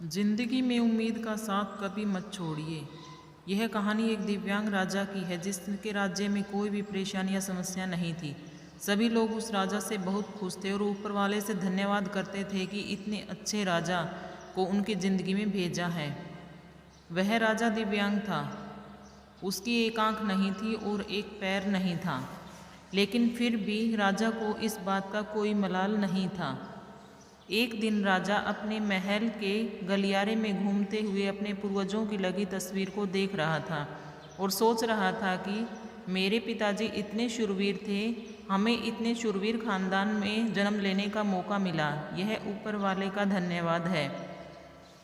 जिंदगी में उम्मीद का साथ कभी मत छोड़िए। यह कहानी एक दिव्यांग राजा की है जिसके राज्य में कोई भी परेशानी या समस्या नहीं थी। सभी लोग उस राजा से बहुत खुश थे और ऊपर वाले से धन्यवाद करते थे कि इतने अच्छे राजा को उनकी ज़िंदगी में भेजा है। वह राजा दिव्यांग था। उसकी एक आंख नहीं थी और एक पैर नहीं था, लेकिन फिर भी राजा को इस बात का कोई मलाल नहीं था। एक दिन राजा अपने महल के गलियारे में घूमते हुए अपने पूर्वजों की लगी तस्वीर को देख रहा था और सोच रहा था कि मेरे पिताजी इतने शूरवीर थे, हमें इतने शूरवीर खानदान में जन्म लेने का मौका मिला, यह ऊपर वाले का धन्यवाद है।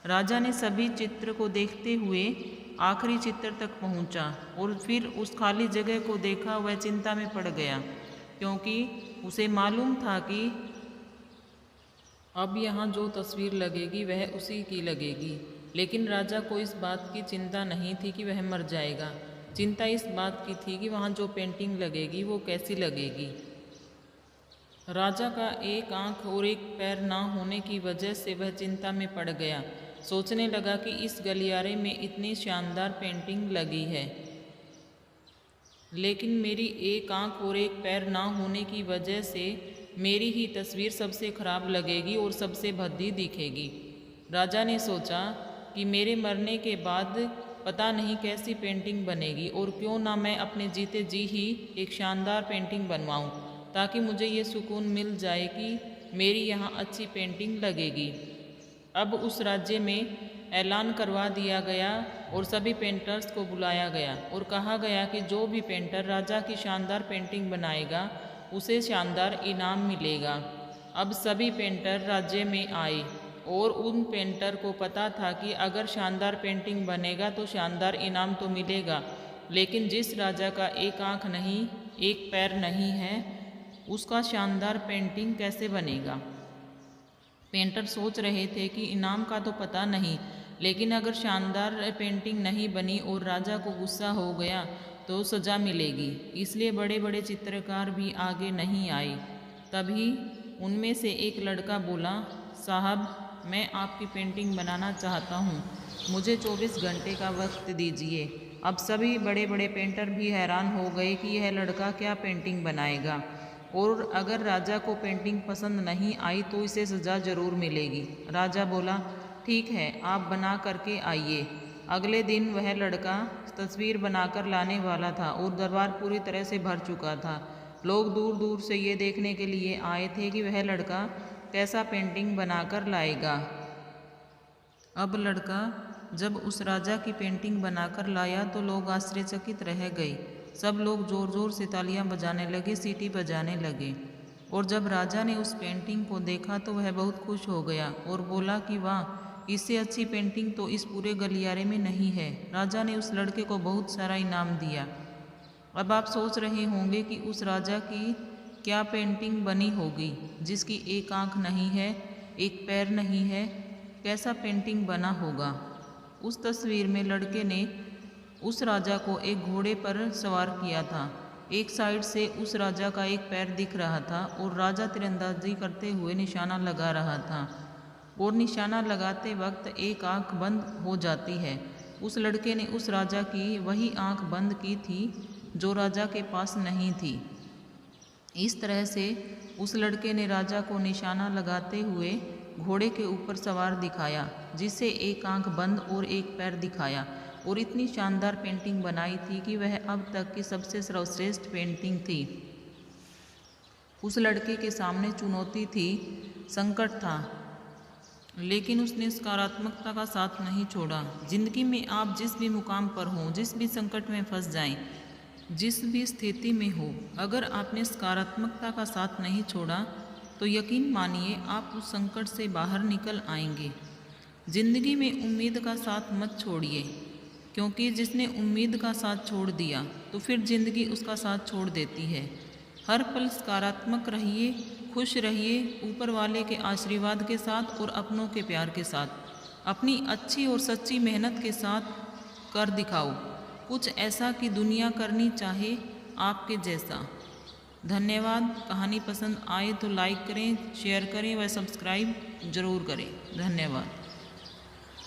राजा ने सभी चित्र को देखते हुए आखिरी चित्र तक पहुंचा और फिर उस खाली जगह को देखा। वह चिंता में पड़ गया क्योंकि उसे मालूम था कि अब यहाँ जो तस्वीर लगेगी वह उसी की लगेगी। लेकिन राजा को इस बात की चिंता नहीं थी कि वह मर जाएगा। चिंता इस बात की थी कि वहाँ जो पेंटिंग लगेगी वो कैसी लगेगी। राजा का एक आंख और एक पैर ना होने की वजह से वह चिंता में पड़ गया। सोचने लगा कि इस गलियारे में इतनी शानदार पेंटिंग लगी है, लेकिन मेरी एक आंख और एक पैर ना होने की वजह से मेरी ही तस्वीर सबसे खराब लगेगी और सबसे भद्दी दिखेगी। राजा ने सोचा कि मेरे मरने के बाद पता नहीं कैसी पेंटिंग बनेगी और क्यों ना मैं अपने जीते जी ही एक शानदार पेंटिंग बनवाऊं, ताकि मुझे ये सुकून मिल जाए कि मेरी यहाँ अच्छी पेंटिंग लगेगी। अब उस राज्य में ऐलान करवा दिया गया और सभी पेंटर्स को बुलाया गया और कहा गया कि जो भी पेंटर राजा की शानदार पेंटिंग बनाएगा उसे शानदार इनाम मिलेगा। अब सभी पेंटर राज्य में आए और उन पेंटर को पता था कि अगर शानदार पेंटिंग बनेगा तो शानदार इनाम तो मिलेगा, लेकिन जिस राजा का एक आंख नहीं, एक पैर नहीं है, उसका शानदार पेंटिंग कैसे बनेगा। पेंटर सोच रहे थे कि इनाम का तो पता नहीं, लेकिन अगर शानदार पेंटिंग नहीं बनी और राजा को गुस्सा हो गया तो सज़ा मिलेगी। इसलिए बड़े बड़े चित्रकार भी आगे नहीं आए। तभी उनमें से एक लड़का बोला, साहब, मैं आपकी पेंटिंग बनाना चाहता हूँ, मुझे 24 घंटे का वक्त दीजिए। अब सभी बड़े बड़े पेंटर भी हैरान हो गए कि यह लड़का क्या पेंटिंग बनाएगा, और अगर राजा को पेंटिंग पसंद नहीं आई तो इसे सज़ा ज़रूर मिलेगी। राजा बोला, ठीक है, आप बना करके आइए। अगले दिन वह लड़का तस्वीर बनाकर लाने वाला था और दरबार पूरी तरह से भर चुका था। लोग दूर दूर से ये देखने के लिए आए थे कि वह लड़का कैसा पेंटिंग बनाकर लाएगा। अब लड़का जब उस राजा की पेंटिंग बनाकर लाया तो लोग आश्चर्यचकित रह गए। सब लोग ज़ोर ज़ोर से तालियां बजाने लगे, सीटी बजाने लगे। और जब राजा ने उस पेंटिंग को देखा तो वह बहुत खुश हो गया और बोला कि वाह, इससे अच्छी पेंटिंग तो इस पूरे गलियारे में नहीं है। राजा ने उस लड़के को बहुत सारा इनाम दिया। अब आप सोच रहे होंगे कि उस राजा की क्या पेंटिंग बनी होगी जिसकी एक आंख नहीं है, एक पैर नहीं है, कैसा पेंटिंग बना होगा। उस तस्वीर में लड़के ने उस राजा को एक घोड़े पर सवार किया था। एक साइड से उस राजा का एक पैर दिख रहा था और राजा तीरंदाजी करते हुए निशाना लगा रहा था, और निशाना लगाते वक्त एक आंख बंद हो जाती है। उस लड़के ने उस राजा की वही आंख बंद की थी जो राजा के पास नहीं थी। इस तरह से उस लड़के ने राजा को निशाना लगाते हुए घोड़े के ऊपर सवार दिखाया, जिससे एक आंख बंद और एक पैर दिखाया, और इतनी शानदार पेंटिंग बनाई थी कि वह अब तक की सबसे सर्वश्रेष्ठ पेंटिंग थी। उस लड़के के सामने चुनौती थी, संकट था, लेकिन उसने सकारात्मकता का साथ नहीं छोड़ा। जिंदगी में आप जिस भी मुकाम पर हों, जिस भी संकट में फंस जाएं, जिस भी स्थिति में हो, अगर आपने सकारात्मकता का साथ नहीं छोड़ा तो यकीन मानिए आप उस संकट से बाहर निकल आएंगे। जिंदगी में उम्मीद का साथ मत छोड़िए, क्योंकि जिसने उम्मीद का साथ छोड़ दिया तो फिर जिंदगी उसका साथ छोड़ देती है। हर पल सकारात्मक रहिए, खुश रहिए, ऊपर वाले के आशीर्वाद के साथ और अपनों के प्यार के साथ। अपनी अच्छी और सच्ची मेहनत के साथ कर दिखाओ कुछ ऐसा कि दुनिया करनी चाहे आपके जैसा। धन्यवाद। कहानी पसंद आए तो लाइक करें, शेयर करें व सब्सक्राइब ज़रूर करें। धन्यवाद।